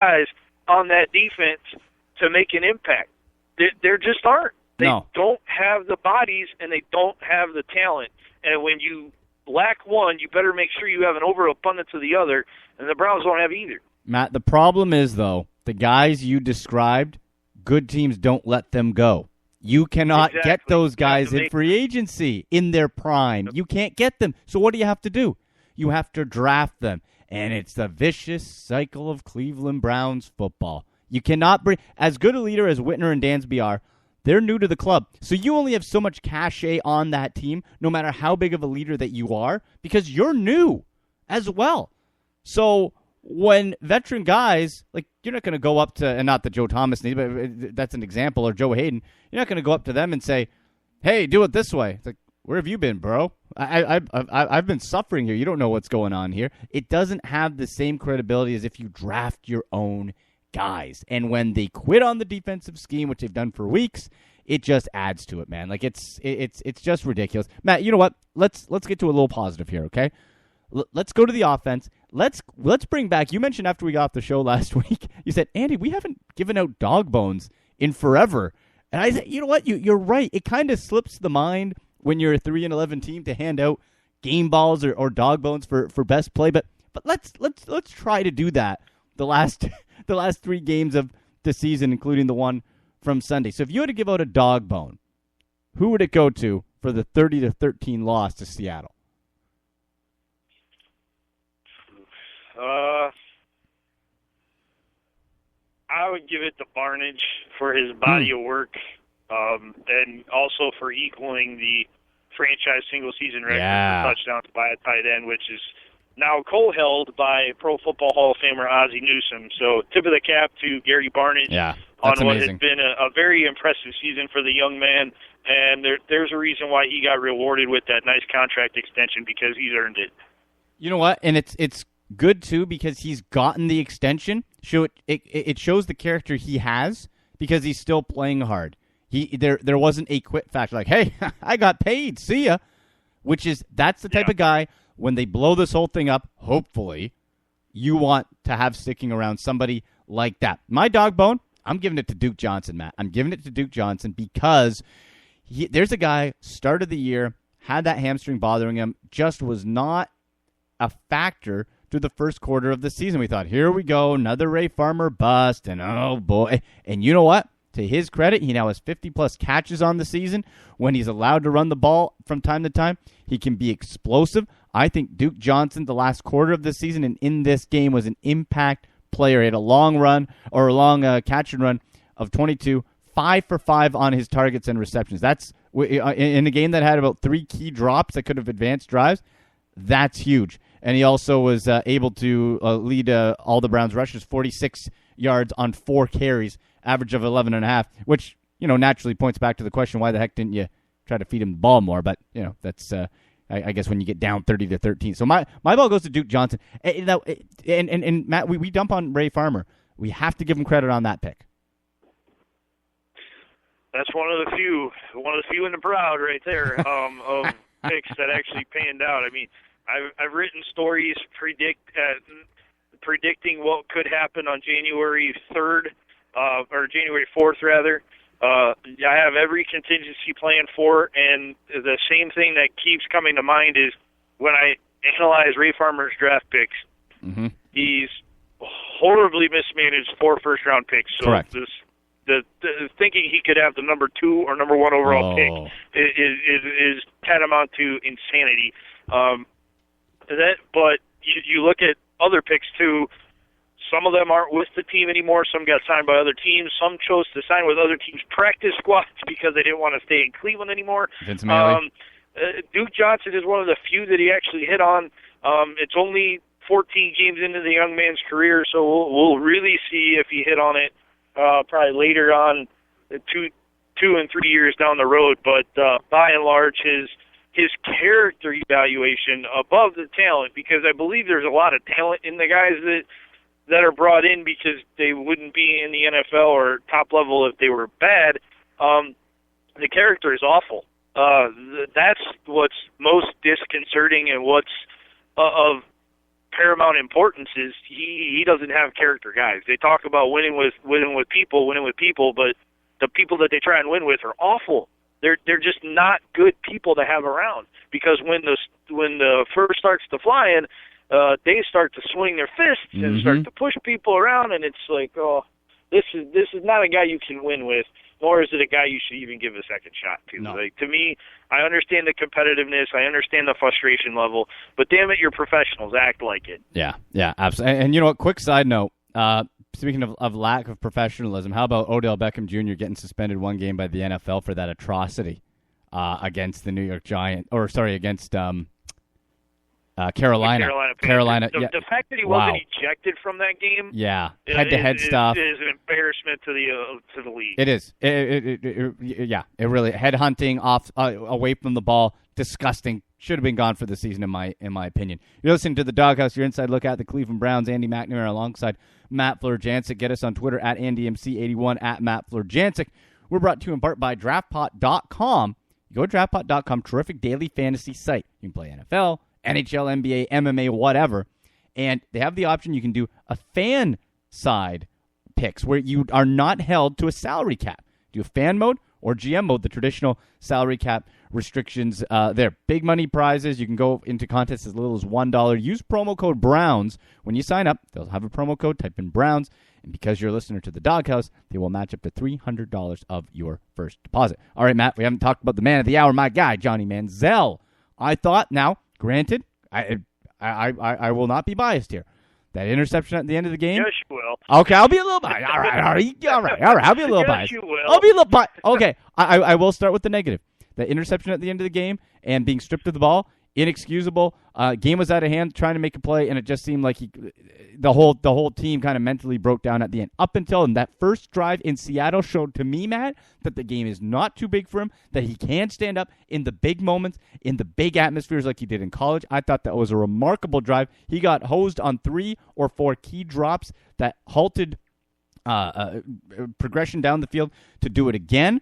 guys on that defense to make an impact. There just aren't. They don't have the bodies, and they don't have the talent. And when you lack one, you better make sure you have an overabundance of the other, and the Browns don't have either. Matt, the problem is, though, the guys you described, good teams don't let them go. You cannot get those guys in free agency in their prime. You can't get them. So what do you have to do? You have to draft them. And it's the vicious cycle of Cleveland Browns football. You cannot bring, as good a leader as Whitner and Dansby are, they're new to the club. So you only have so much cachet on that team, no matter how big of a leader that you are, because you're new as well. So when veteran guys, like, you're not going to go up to, and not that Joe Thomas needs, but that's an example, or Joe Hayden, you're not going to go up to them and say, hey, do it this way. It's like, where have you been, bro? I've been suffering here. You don't know what's going on here. It doesn't have the same credibility as if you draft your own guys. And when they quit on the defensive scheme, which they've done for weeks, it just adds to it, man. Like, it's just ridiculous. Matt, you know what? Let's get to a little positive here, okay? Let's go to the offense. Let's bring back, you mentioned after we got off the show last week, you said, Andy, we haven't given out dog bones in forever. And I said, you know what? You're right. It kind of slips the mind when you're a 3-11 team to hand out game balls or dog bones for best play. But let's try to do that the last 3 games of the season, including the one from Sunday. So if you had to give out a dog bone, who would it go to for the 30-13 loss to Seattle? I would give it to Barnage for his body of work, and also for equaling the franchise single-season record for touchdowns by a tight end, which is now co-held by Pro Football Hall of Famer Ozzie Newsome. So tip of the cap to Gary Barnage on what has been a very impressive season for the young man, and there's a reason why he got rewarded with that nice contract extension, because he's earned it. You know what? And it's good, too, because he's gotten the extension. It shows the character he has, because he's still playing hard. There wasn't a quit factor like, hey, I got paid, see ya. That's the type of guy, when they blow this whole thing up, hopefully, you want to have sticking around somebody like that. My dog bone, I'm giving it to Duke Johnson, Matt. I'm giving it to Duke Johnson because there's a guy, start of the year, had that hamstring bothering him, just was not a factor through the first quarter of the season. We thought, here we go, another Ray Farmer bust, and oh boy. And you know what? To his credit, he now has 50-plus catches on the season. When he's allowed to run the ball from time to time, he can be explosive. I think Duke Johnson, the last quarter of the season and in this game, was an impact player. He had a long run, or a long catch and run of 22, 5 for 5 on his targets and receptions. That's in a game that had about 3 key drops that could have advanced drives. That's huge. And he also was able to lead all the Browns rushers 46 yards on 4 carries, average of 11.5, which, naturally points back to the question, why the heck didn't you try to feed him the ball more? But, that's, I guess, when you get down 30-13. So my ball goes to Duke Johnson. And Matt, we dump on Ray Farmer. We have to give him credit on that pick. That's one of the few in the crowd right there of picks that actually panned out. I mean, I've written stories predicting what could happen on January 3rd, or January 4th, rather. I have every contingency plan for it, and the same thing that keeps coming to mind is when I analyze Ray Farmer's draft picks, he's horribly mismanaged 4 first-round picks. So correct. The thinking he could have the number 2 or number 1 overall pick is tantamount to insanity. But you look at other picks too. Some of them aren't with the team anymore. Some got signed by other teams. Some chose to sign with other teams' practice squads because they didn't want to stay in Cleveland anymore. Duke Johnson is one of the few that he actually hit on. It's only 14 games into the young man's career, so we'll really see if he hit on it probably later on, 2 and 3 years down the road. But by and large, his character evaluation above the talent, because I believe there's a lot of talent in the guys that are brought in because they wouldn't be in the NFL or top level if they were bad. The character is awful. That's what's most disconcerting and what's of paramount importance is he doesn't have character guys. They talk about winning with people, but the people that they try and win with are awful. They're just not good people to have around, because when the fur starts to fly in, they start to swing their fists and start to push people around, and it's like, oh, this is not a guy you can win with, nor is it a guy you should even give a second shot to. No. Like, to me, I understand the competitiveness, I understand the frustration level, but damn it, you're professionals, act like it. Yeah, absolutely. And you know what? Quick side note. Speaking of lack of professionalism, how about Odell Beckham Jr. getting suspended one game by the NFL for that atrocity against the New York Giants, against Carolina. The fact that he wasn't ejected from that game, head-to-head stuff, is an embarrassment to the league. It is. It really headhunting off away from the ball. Disgusting. Should have been gone for the season, in my opinion. You're listening to the Doghouse, your inside look at the Cleveland Browns. Andy McNamara alongside Matt Fleur-Jancic. Get us on Twitter at AndyMC81, at Matt Fleur-Jancic. We're brought to you in part by DraftPot.com. You go to DraftPot.com, terrific daily fantasy site. You can play NFL, NHL, NBA, MMA, whatever. And they have the option you can do a fan side picks where you are not held to a salary cap. Do a fan mode or GM mode, the traditional salary cap restrictions there. Big money prizes. You can go into contests as little as $1. Use promo code Browns when you sign up. They'll have a promo code. Type in Browns. And because you're a listener to the Doghouse, they will match up to $300 of your first deposit. All right, Matt, we haven't talked about the man of the hour, my guy, Johnny Manziel. I thought, now, granted, I will not be biased here. That interception at the end of the game? Yes, you will. Okay, I'll be a little biased. All right. I'll be a little biased. Yes, you will. I'll be a little biased. Okay, I will start with the negative. That interception at the end of the game and being stripped of the ball, inexcusable. Game was out of hand, trying to make a play, and it just seemed like the whole team kind of mentally broke down at the end. Up until that first drive in Seattle showed to me, Matt, that the game is not too big for him, that he can stand up in the big moments, in the big atmospheres like he did in college. I thought that was a remarkable drive. He got hosed on 3 or 4 key drops that halted progression down the field to do it again.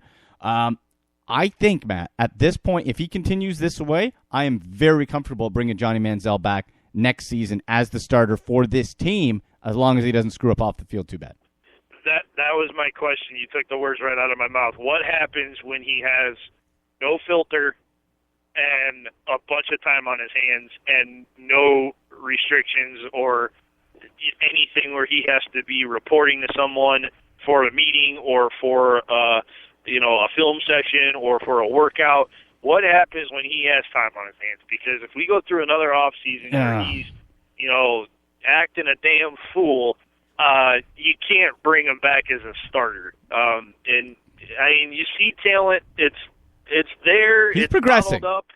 I think, Matt, at this point, if he continues this way, I am very comfortable bringing Johnny Manziel back next season as the starter for this team, as long as he doesn't screw up off the field too bad. That was my question. You took the words right out of my mouth. What happens when he has no filter and a bunch of time on his hands and no restrictions or anything where he has to be reporting to someone for a meeting or for a film session or for a workout? What happens when he has time on his hands? Because if we go through another off season where he's, acting a damn fool, you can't bring him back as a starter. And I mean, you see talent. It's there. He's it's progressing. Up.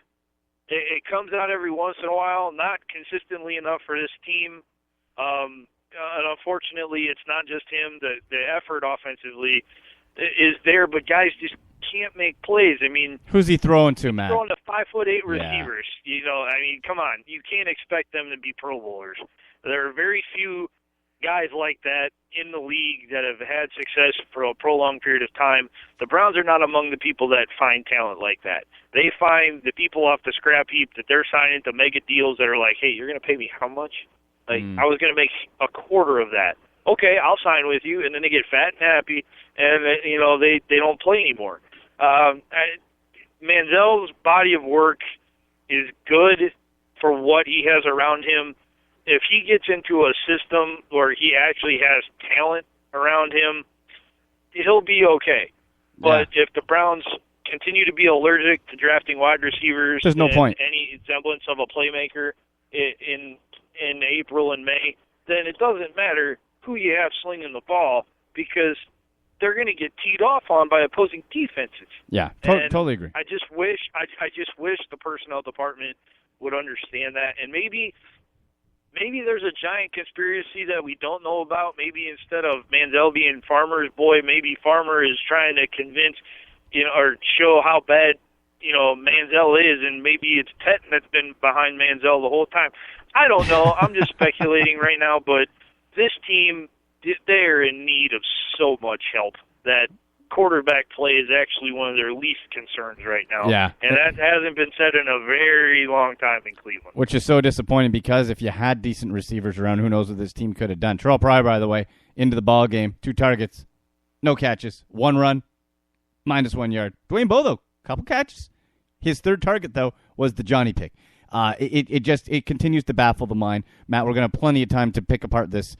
It comes out every once in a while, not consistently enough for this team. And unfortunately, it's not just him. The effort offensively is there, but guys just can't make plays. I mean, who's he throwing to, Matt? Throwing to 5'8" receivers. I mean, come on. You can't expect them to be Pro Bowlers. There are very few guys like that in the league that have had success for a prolonged period of time. The Browns are not among the people that find talent like that. They find the people off the scrap heap that they're signing to mega deals that are like, hey, you're going to pay me how much? Like, I was going to make a quarter of that. Okay, I'll sign with you, and then they get fat and happy, and they don't play anymore. Manziel's body of work is good for what he has around him. If he gets into a system where he actually has talent around him, he'll be okay. But if the Browns continue to be allergic to drafting wide receivers, there's no point. Any semblance of a playmaker in April and May, then it doesn't matter who you have slinging the ball, because they're going to get teed off on by opposing defenses. Yeah, totally agree. I just wish the personnel department would understand that, and maybe there's a giant conspiracy that we don't know about. Maybe instead of Manziel being Farmer's boy, maybe Farmer is trying to convince, or show how bad, Manziel is, and maybe it's Tetton that's been behind Manziel the whole time. I don't know. I'm just speculating right now, but this team, they're in need of so much help that quarterback play is actually one of their least concerns right now. Yeah. And that hasn't been said in a very long time in Cleveland. Which is so disappointing because if you had decent receivers around, who knows what this team could have done. Terrell Pryor, by the way, into the ball game, 2 targets, no catches, 1 run, -1 yard. Dwayne Bowe, couple catches. His 3rd target, though, was the Johnny pick. It continues to baffle the mind. Matt, we're going to have plenty of time to pick apart this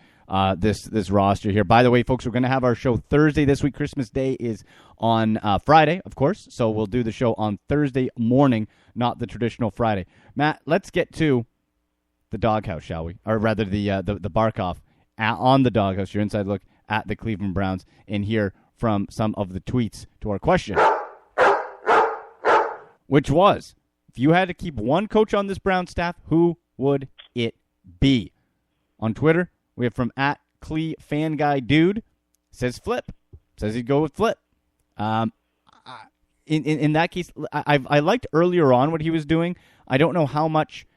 roster here. By the way, folks, we're going to have our show Thursday this week. Christmas Day is on Friday, of course, so we'll do the show on Thursday morning, not the traditional Friday. Matt, let's get to the Doghouse, shall we? Or rather, the Bark-Off on the Doghouse, your inside look at the Cleveland Browns, and hear from some of the tweets to our question, which was, if you had to keep one coach on this Brown staff, who would it be? On Twitter, we have from @CleFanGuyDude, says Flip. Says he'd go with Flip. In that case, I liked earlier on what he was doing. I don't know how much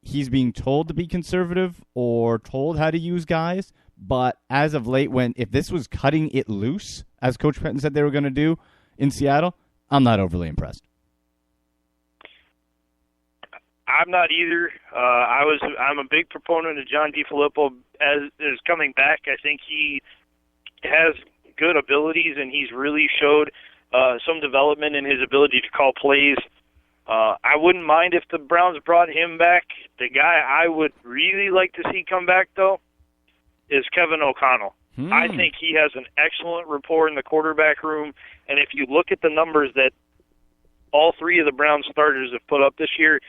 he's being told to be conservative or told how to use guys, but as of late, if this was cutting it loose, as Coach Penton said they were going to do in Seattle, I'm not overly impressed. I'm not either. I'm a big proponent of John DeFilippo as is coming back. I think he has good abilities, and he's really showed some development in his ability to call plays. I wouldn't mind if the Browns brought him back. The guy I would really like to see come back, though, is Kevin O'Connell. I think he has an excellent rapport in the quarterback room, and if you look at the numbers that all 3 of the Browns starters have put up this year,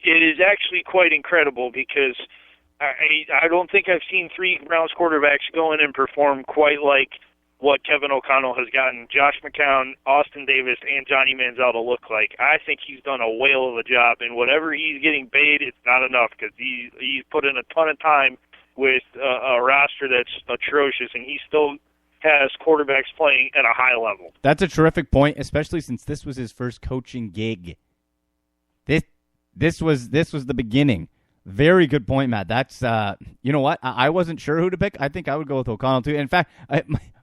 it is actually quite incredible because I don't think I've seen 3 Browns quarterbacks go in and perform quite like what Kevin O'Connell has gotten Josh McCown, Austin Davis, and Johnny Manziel to look like. I think he's done a whale of a job, and whatever he's getting paid, it's not enough because he's put in a ton of time with a roster that's atrocious, and he still has quarterbacks playing at a high level. That's a terrific point, especially since this was his first coaching gig. This was the beginning. Very good point, Matt. That's you know what? I wasn't sure who to pick. I think I would go with O'Connell too. In fact,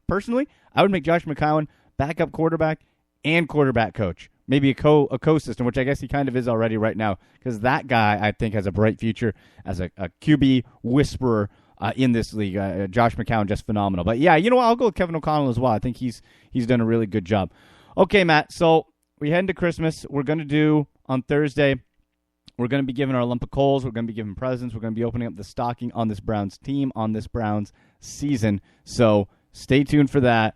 personally, I would make Josh McCown backup quarterback and quarterback coach. Maybe a co-system, which I guess he kind of is already right now, because that guy I think has a bright future as a QB whisperer in this league. Josh McCown, just phenomenal. But yeah, you know what? I'll go with Kevin O'Connell as well. I think he's done a really good job. Okay, Matt. So we head into Christmas. We're going to do on Thursday. We're going to be giving our lump of coals. We're going to be giving presents. We're going to be opening up the stocking on this Browns team, on this Browns season. So stay tuned for that.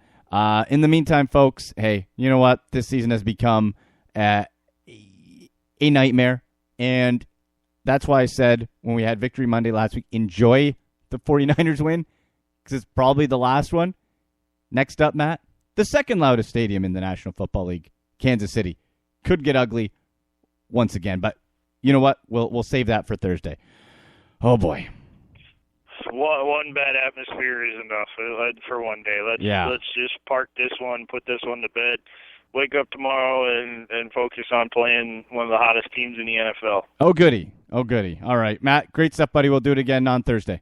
In the meantime, folks, hey, you know what? This season has become a nightmare. And that's why I said when we had Victory Monday last week, enjoy the 49ers win because it's probably the last one. Next up, Matt, the second loudest stadium in the National Football League, Kansas City. Could get ugly once again, but you know what? We'll save that for Thursday. Oh, boy. One bad atmosphere is enough for one day. Let's just park this one, put this one to bed, wake up tomorrow, and focus on playing one of the hottest teams in the NFL. Oh, goody. All right, Matt, great stuff, buddy. We'll do it again on Thursday.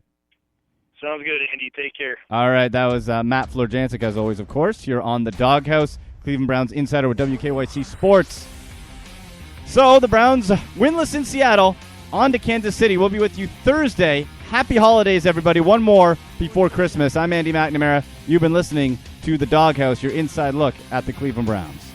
Sounds good, Andy. Take care. All right, that was Matt Florjancic, as always, of course. You're on the Doghouse, Cleveland Browns insider with WKYC Sports. So the Browns winless in Seattle, on to Kansas City. We'll be with you Thursday. Happy holidays, everybody. One more before Christmas. I'm Andy McNamara. You've been listening to The Doghouse, your inside look at the Cleveland Browns.